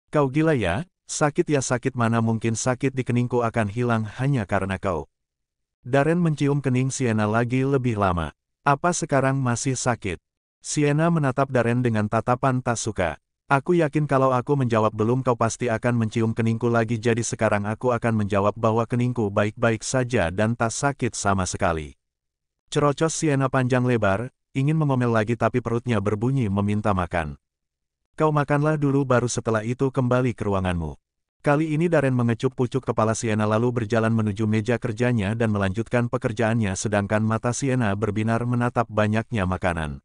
Kau gila ya? Sakit ya, sakit, mana mungkin sakit di keningku akan hilang hanya karena kau. Darren mencium kening Sienna lagi lebih lama. Apa sekarang masih sakit? Sienna menatap Darren dengan tatapan tak suka. Aku yakin kalau aku menjawab belum kau pasti akan mencium keningku lagi, jadi sekarang aku akan menjawab bahwa keningku baik-baik saja dan tak sakit sama sekali. Cerocos Sienna panjang lebar, ingin mengomel lagi tapi perutnya berbunyi meminta makan. Kau makanlah dulu baru setelah itu kembali ke ruanganmu. Kali ini Darren mengecup pucuk kepala Sienna lalu berjalan menuju meja kerjanya dan melanjutkan pekerjaannya sedangkan mata Sienna berbinar menatap banyaknya makanan.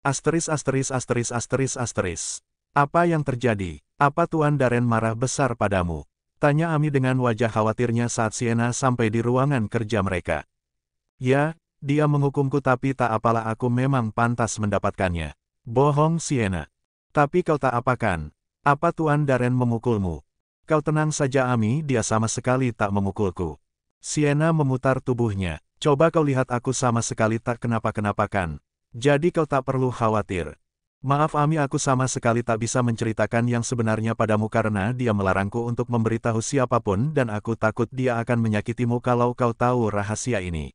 Asteris asteris asteris asteris asteris. Apa yang terjadi? Apa Tuan Darren marah besar padamu? Tanya Ami dengan wajah khawatirnya saat Sienna sampai di ruangan kerja mereka. Ya, dia menghukumku tapi tak apalah, aku memang pantas mendapatkannya. Bohong Sienna. Tapi kau tak apakan. Apa Tuan Darren memukulmu? Kau tenang saja Ami, dia sama sekali tak memukulku. Sienna memutar tubuhnya. Coba kau lihat, aku sama sekali tak kenapa-kenapakan. Jadi kau tak perlu khawatir. Maaf Ami, aku sama sekali tak bisa menceritakan yang sebenarnya padamu karena dia melarangku untuk memberitahu siapapun dan aku takut dia akan menyakitimu kalau kau tahu rahasia ini.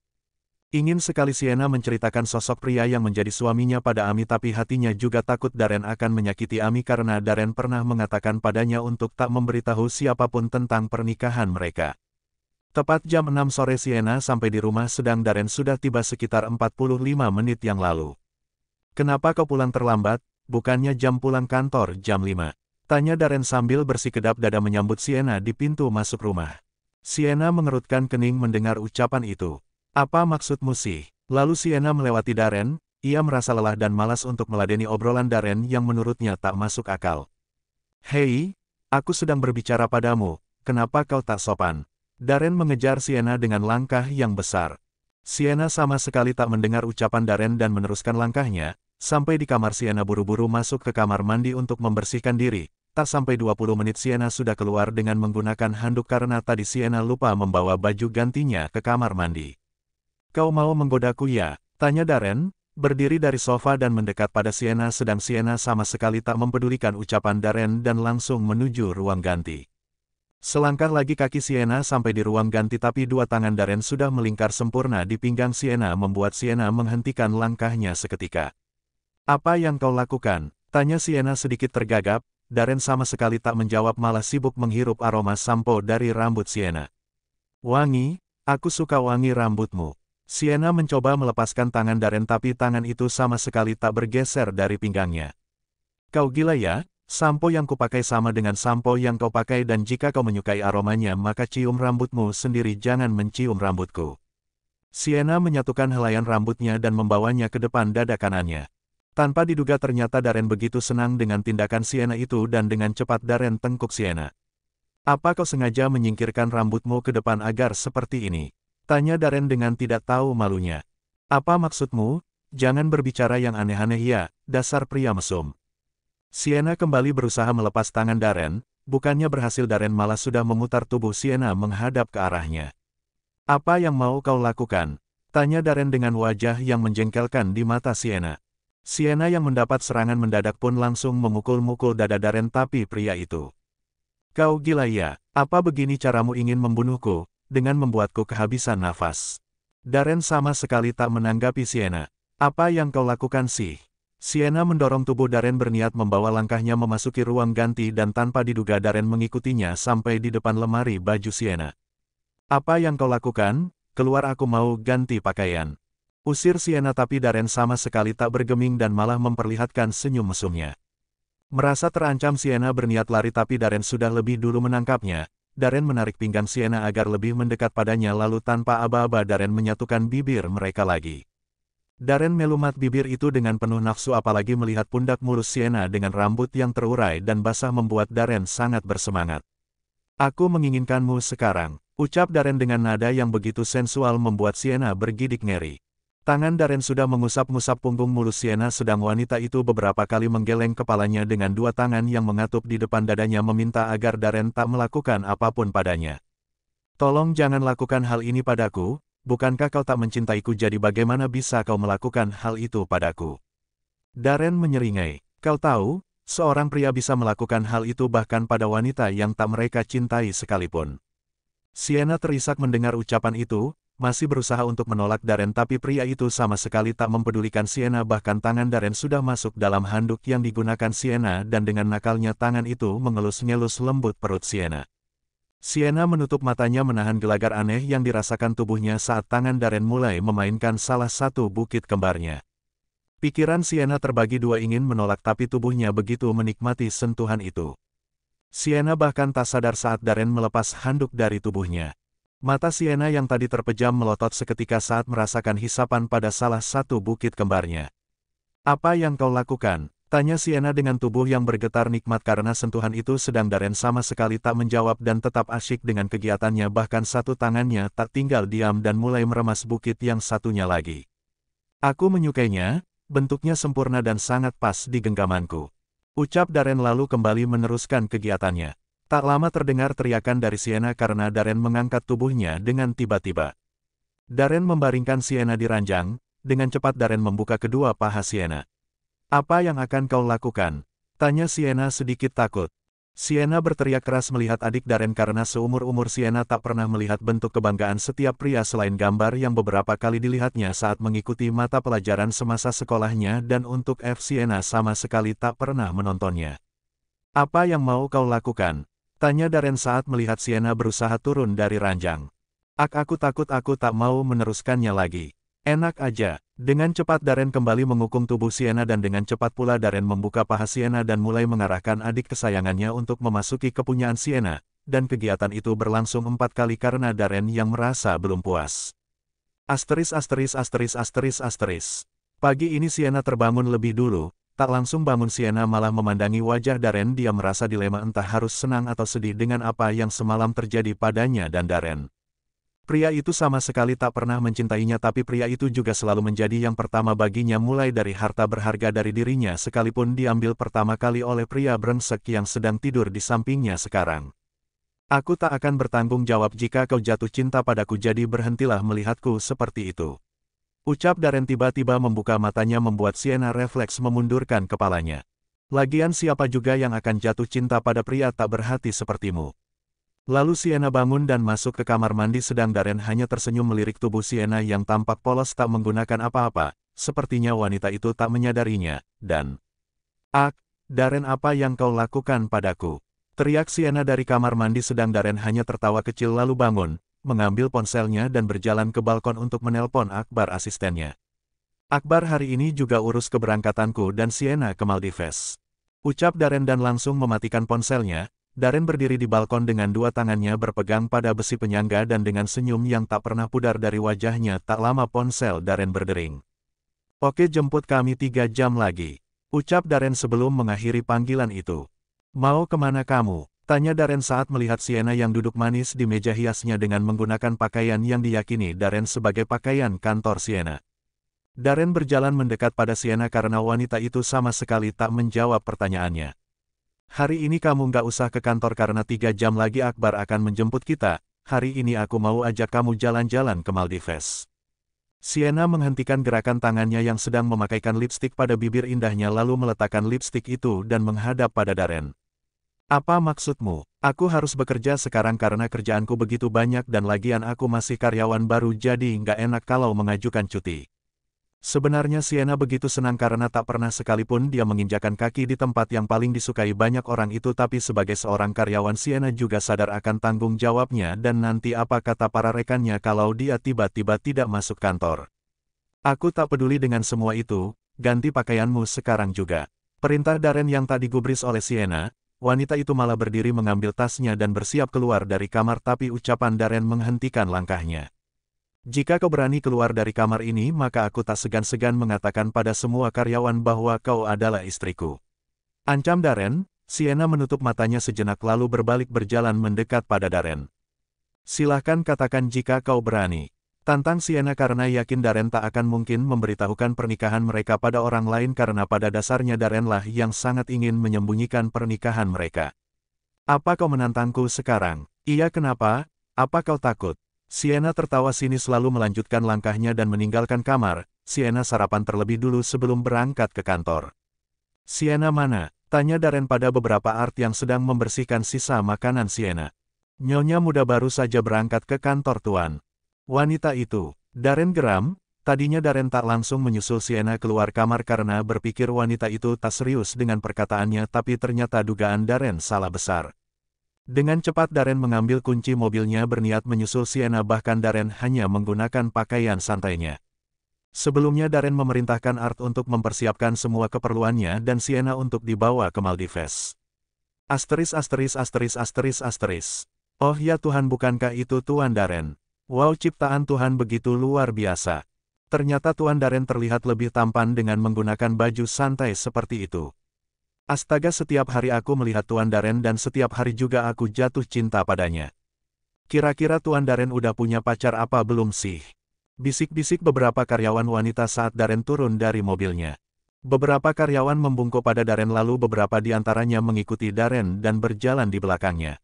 Ingin sekali Sienna menceritakan sosok pria yang menjadi suaminya pada Ami tapi hatinya juga takut Darren akan menyakiti Ami karena Darren pernah mengatakan padanya untuk tak memberitahu siapapun tentang pernikahan mereka. Tepat jam 6 sore Sienna sampai di rumah sedang Darren sudah tiba sekitar 45 menit yang lalu. Kenapa kau pulang terlambat? Bukannya jam pulang kantor jam 5? Tanya Darren sambil bersikedat dada menyambut Sienna di pintu masuk rumah. Sienna mengerutkan kening mendengar ucapan itu. Apa maksudmu sih? Lalu Sienna melewati Darren, ia merasa lelah dan malas untuk meladeni obrolan Darren yang menurutnya tak masuk akal. Hei, aku sedang berbicara padamu, kenapa kau tak sopan? Darren mengejar Sienna dengan langkah yang besar. Sienna sama sekali tak mendengar ucapan Darren dan meneruskan langkahnya, sampai di kamar Sienna buru-buru masuk ke kamar mandi untuk membersihkan diri. Tak sampai 20 menit Sienna sudah keluar dengan menggunakan handuk karena tadi Sienna lupa membawa baju gantinya ke kamar mandi. Kau mau menggodaku ya? Tanya Darren, berdiri dari sofa dan mendekat pada Sienna sedang Sienna sama sekali tak mempedulikan ucapan Darren dan langsung menuju ruang ganti. Selangkah lagi kaki Sienna sampai di ruang ganti tapi dua tangan Darren sudah melingkar sempurna di pinggang Sienna membuat Sienna menghentikan langkahnya seketika. Apa yang kau lakukan? Tanya Sienna sedikit tergagap, Darren sama sekali tak menjawab malah sibuk menghirup aroma sampo dari rambut Sienna. Wangi, aku suka wangi rambutmu. Sienna mencoba melepaskan tangan Darren tapi tangan itu sama sekali tak bergeser dari pinggangnya. Kau gila ya? Sampo yang kupakai sama dengan sampo yang kau pakai dan jika kau menyukai aromanya maka cium rambutmu sendiri, jangan mencium rambutku. Sienna menyatukan helaian rambutnya dan membawanya ke depan dada kanannya. Tanpa diduga ternyata Darren begitu senang dengan tindakan Sienna itu dan dengan cepat Darren tengkuk Sienna. Apa kau sengaja menyingkirkan rambutmu ke depan agar seperti ini? Tanya Darren dengan tidak tahu malunya. Apa maksudmu? Jangan berbicara yang aneh-aneh ya, dasar pria mesum. Sienna kembali berusaha melepas tangan Darren, bukannya berhasil Darren malah sudah memutar tubuh Sienna menghadap ke arahnya. Apa yang mau kau lakukan? Tanya Darren dengan wajah yang menjengkelkan di mata Sienna. Sienna yang mendapat serangan mendadak pun langsung memukul-mukul dada Darren tapi pria itu. Kau gila ya? Apa begini caramu ingin membunuhku? Dengan membuatku kehabisan nafas. Darren sama sekali tak menanggapi Sienna. Apa yang kau lakukan sih? Sienna mendorong tubuh Darren berniat membawa langkahnya memasuki ruang ganti dan tanpa diduga Darren mengikutinya sampai di depan lemari baju Sienna. Apa yang kau lakukan? Keluar, aku mau ganti pakaian. Usir Sienna tapi Darren sama sekali tak bergeming dan malah memperlihatkan senyum mesumnya. Merasa terancam Sienna berniat lari tapi Darren sudah lebih dulu menangkapnya. Darren menarik pinggang Sienna agar lebih mendekat padanya lalu tanpa aba-aba Darren menyatukan bibir mereka lagi. Darren melumat bibir itu dengan penuh nafsu apalagi melihat pundak mulus Sienna dengan rambut yang terurai dan basah membuat Darren sangat bersemangat. Aku menginginkanmu sekarang, ucap Darren dengan nada yang begitu sensual membuat Sienna bergidik ngeri. Tangan Darren sudah mengusap-ngusap punggung mulus Sienna sedang wanita itu beberapa kali menggeleng kepalanya dengan dua tangan yang mengatup di depan dadanya meminta agar Darren tak melakukan apapun padanya. Tolong jangan lakukan hal ini padaku, bukankah kau tak mencintaiku jadi bagaimana bisa kau melakukan hal itu padaku? Darren menyeringai. Kau tahu, Seorang pria bisa melakukan hal itu bahkan pada wanita yang tak mereka cintai sekalipun. Sienna terisak mendengar ucapan itu, masih berusaha untuk menolak Darren tapi pria itu sama sekali tak mempedulikan Sienna bahkan tangan Darren sudah masuk dalam handuk yang digunakan Sienna dan dengan nakalnya tangan itu mengelus-ngelus lembut perut Sienna. Sienna menutup matanya menahan gelagat aneh yang dirasakan tubuhnya saat tangan Darren mulai memainkan salah satu bukit kembarnya. Pikiran Sienna terbagi dua ingin menolak tapi tubuhnya begitu menikmati sentuhan itu. Sienna bahkan tak sadar saat Darren melepas handuk dari tubuhnya. Mata Sienna yang tadi terpejam melotot seketika saat merasakan hisapan pada salah satu bukit kembarnya. "Apa yang kau lakukan?" tanya Sienna dengan tubuh yang bergetar nikmat karena sentuhan itu sedang Darren sama sekali tak menjawab dan tetap asyik dengan kegiatannya bahkan satu tangannya tak tinggal diam dan mulai meremas bukit yang satunya lagi. "Aku menyukainya. Bentuknya sempurna dan sangat pas di genggamanku," ucap Darren lalu kembali meneruskan kegiatannya. Tak lama terdengar teriakan dari Sienna karena Darren mengangkat tubuhnya dengan tiba-tiba. Darren membaringkan Sienna di ranjang, dengan cepat Darren membuka kedua paha Sienna. "Apa yang akan kau lakukan?" tanya Sienna sedikit takut. Sienna berteriak keras melihat adik Darren karena seumur-umur Sienna tak pernah melihat bentuk kebanggaan setiap pria selain gambar yang beberapa kali dilihatnya saat mengikuti mata pelajaran semasa sekolahnya dan untuk Sienna sama sekali tak pernah menontonnya. "Apa yang mau kau lakukan?" tanya Darren saat melihat Sienna berusaha turun dari ranjang. Aku takut aku tak mau meneruskannya lagi." "Enak aja." Dengan cepat Darren kembali mengukung tubuh Sienna dan dengan cepat pula Darren membuka paha Sienna dan mulai mengarahkan adik kesayangannya untuk memasuki kepunyaan Sienna, dan kegiatan itu berlangsung 4 kali karena Darren yang merasa belum puas. Pagi ini Sienna terbangun lebih dulu, tak langsung bangun Sienna malah memandangi wajah Darren. Dia merasa dilema entah harus senang atau sedih dengan apa yang semalam terjadi padanya dan Darren. Pria itu sama sekali tak pernah mencintainya tapi pria itu juga selalu menjadi yang pertama baginya mulai dari harta berharga dari dirinya sekalipun diambil pertama kali oleh pria brengsek yang sedang tidur di sampingnya sekarang. "Aku tak akan bertanggung jawab jika kau jatuh cinta padaku jadi berhentilah melihatku seperti itu," ucap Darren tiba-tiba membuka matanya membuat Sienna refleks memundurkan kepalanya. "Lagian siapa juga yang akan jatuh cinta pada pria tak berhati sepertimu?" Lalu Sienna bangun dan masuk ke kamar mandi sedang Darren hanya tersenyum melirik tubuh Sienna yang tampak polos tak menggunakan apa-apa, sepertinya wanita itu tak menyadarinya, dan Darren apa yang kau lakukan padaku?" teriak Sienna dari kamar mandi sedang Darren hanya tertawa kecil lalu bangun, mengambil ponselnya dan berjalan ke balkon untuk menelpon Akbar asistennya. "Akbar hari ini juga urus keberangkatanku dan Sienna ke Maldives," ucap Darren dan langsung mematikan ponselnya. Darren berdiri di balkon dengan dua tangannya berpegang pada besi penyangga dan dengan senyum yang tak pernah pudar dari wajahnya. Tak lama ponsel Darren berdering. "Oke, jemput kami 3 jam lagi," ucap Darren sebelum mengakhiri panggilan itu. "Mau kemana kamu?" tanya Darren saat melihat Sienna yang duduk manis di meja hiasnya dengan menggunakan pakaian yang diyakini Darren sebagai pakaian kantor Sienna. Darren berjalan mendekat pada Sienna karena wanita itu sama sekali tak menjawab pertanyaannya. "Hari ini kamu nggak usah ke kantor karena 3 jam lagi Akbar akan menjemput kita. Hari ini aku mau ajak kamu jalan-jalan ke Maldives." Sienna menghentikan gerakan tangannya yang sedang memakaikan lipstik pada bibir indahnya lalu meletakkan lipstik itu dan menghadap pada Darren. "Apa maksudmu? Aku harus bekerja sekarang karena kerjaanku begitu banyak dan lagian aku masih karyawan baru jadi nggak enak kalau mengajukan cuti." Sebenarnya Sienna begitu senang karena tak pernah sekalipun dia menginjakan kaki di tempat yang paling disukai banyak orang itu tapi sebagai seorang karyawan Sienna juga sadar akan tanggung jawabnya dan nanti apa kata para rekannya kalau dia tiba-tiba tidak masuk kantor. "Aku tak peduli dengan semua itu, ganti pakaianmu sekarang juga," perintah Darren yang tak digubris oleh Sienna. Wanita itu malah berdiri mengambil tasnya dan bersiap keluar dari kamar tapi ucapan Darren menghentikan langkahnya. "Jika kau berani keluar dari kamar ini maka aku tak segan-segan mengatakan pada semua karyawan bahwa kau adalah istriku," ancam Darren. Sienna menutup matanya sejenak lalu berbalik berjalan mendekat pada Darren. "Silahkan katakan jika kau berani," tantang Sienna karena yakin Darren tak akan mungkin memberitahukan pernikahan mereka pada orang lain karena pada dasarnya Darren lah yang sangat ingin menyembunyikan pernikahan mereka. "Apa kau menantangku sekarang?" "Iya, kenapa? Apa kau takut?" Sienna tertawa sinis lalu melanjutkan langkahnya dan meninggalkan kamar. Sienna sarapan terlebih dulu sebelum berangkat ke kantor. "Sienna mana?" Tanya Darren pada beberapa art yang sedang membersihkan sisa makanan Sienna. Nyonya muda baru saja berangkat ke kantor tuan. Wanita itu, Darren geram. Tadinya Darren tak langsung menyusul Sienna keluar kamar karena berpikir wanita itu tak serius dengan perkataannya, tapi ternyata dugaan Darren salah besar. Dengan cepat Darren mengambil kunci mobilnya berniat menyusul Sienna, bahkan Darren hanya menggunakan pakaian santainya. Sebelumnya Darren memerintahkan Art untuk mempersiapkan semua keperluannya dan Sienna untuk dibawa ke Maldives. Asteris. Oh ya Tuhan, bukankah itu Tuan Darren? Wow, ciptaan Tuhan begitu luar biasa. Ternyata Tuan Darren terlihat lebih tampan dengan menggunakan baju santai seperti itu. Astaga, setiap hari aku melihat Tuan Darren dan setiap hari juga aku jatuh cinta padanya. Kira-kira Tuan Darren udah punya pacar apa belum sih? Bisik-bisik beberapa karyawan wanita saat Darren turun dari mobilnya. Beberapa karyawan membungkuk pada Darren lalu beberapa di antaranya mengikuti Darren dan berjalan di belakangnya.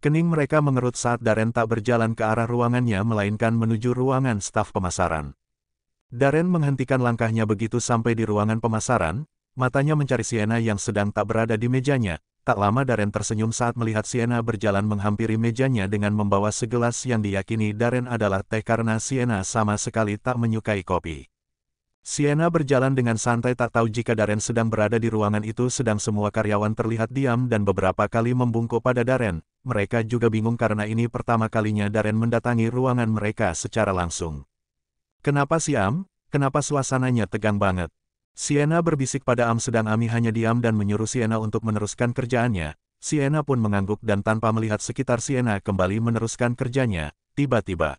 Kening mereka mengerut saat Darren tak berjalan ke arah ruangannya melainkan menuju ruangan staf pemasaran. Darren menghentikan langkahnya begitu sampai di ruangan pemasaran, matanya mencari Sienna yang sedang tak berada di mejanya. Tak lama Darren tersenyum saat melihat Sienna berjalan menghampiri mejanya dengan membawa segelas yang diyakini Darren adalah teh karena Sienna sama sekali tak menyukai kopi. Sienna berjalan dengan santai, tak tahu jika Darren sedang berada di ruangan itu. Sedang semua karyawan terlihat diam dan beberapa kali membungkuk pada Darren. Mereka juga bingung karena ini pertama kalinya Darren mendatangi ruangan mereka secara langsung. Kenapa si Am? Kenapa suasananya tegang banget? Sienna berbisik pada Am sedang Ami hanya diam dan menyuruh Sienna untuk meneruskan kerjaannya. Sienna pun mengangguk dan tanpa melihat sekitar Sienna kembali meneruskan kerjanya. Tiba-tiba.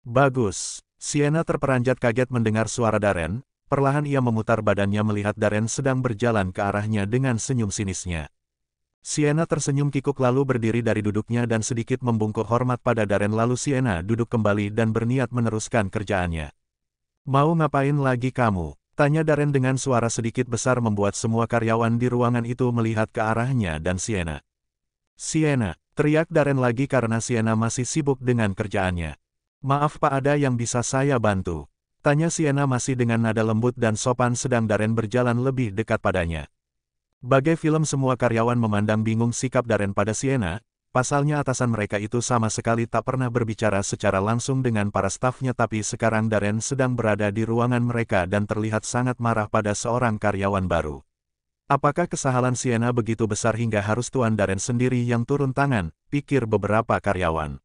Bagus. Sienna terperanjat kaget mendengar suara Darren. Perlahan ia memutar badannya melihat Darren sedang berjalan ke arahnya dengan senyum sinisnya. Sienna tersenyum kikuk lalu berdiri dari duduknya dan sedikit membungkuk hormat pada Darren, lalu Sienna duduk kembali dan berniat meneruskan kerjaannya. Mau ngapain lagi kamu? Tanya Darren dengan suara sedikit besar membuat semua karyawan di ruangan itu melihat ke arahnya dan Sienna. Sienna, teriak Darren lagi karena Sienna masih sibuk dengan kerjaannya. Maaf Pak, ada yang bisa saya bantu? Tanya Sienna masih dengan nada lembut dan sopan sedang Darren berjalan lebih dekat padanya. Bagai film semua karyawan memandang bingung sikap Darren pada Sienna, pasalnya atasan mereka itu sama sekali tak pernah berbicara secara langsung dengan para stafnya, tapi sekarang Darren sedang berada di ruangan mereka dan terlihat sangat marah pada seorang karyawan baru. Apakah kesalahan Sienna begitu besar hingga harus Tuan Darren sendiri yang turun tangan, pikir beberapa karyawan.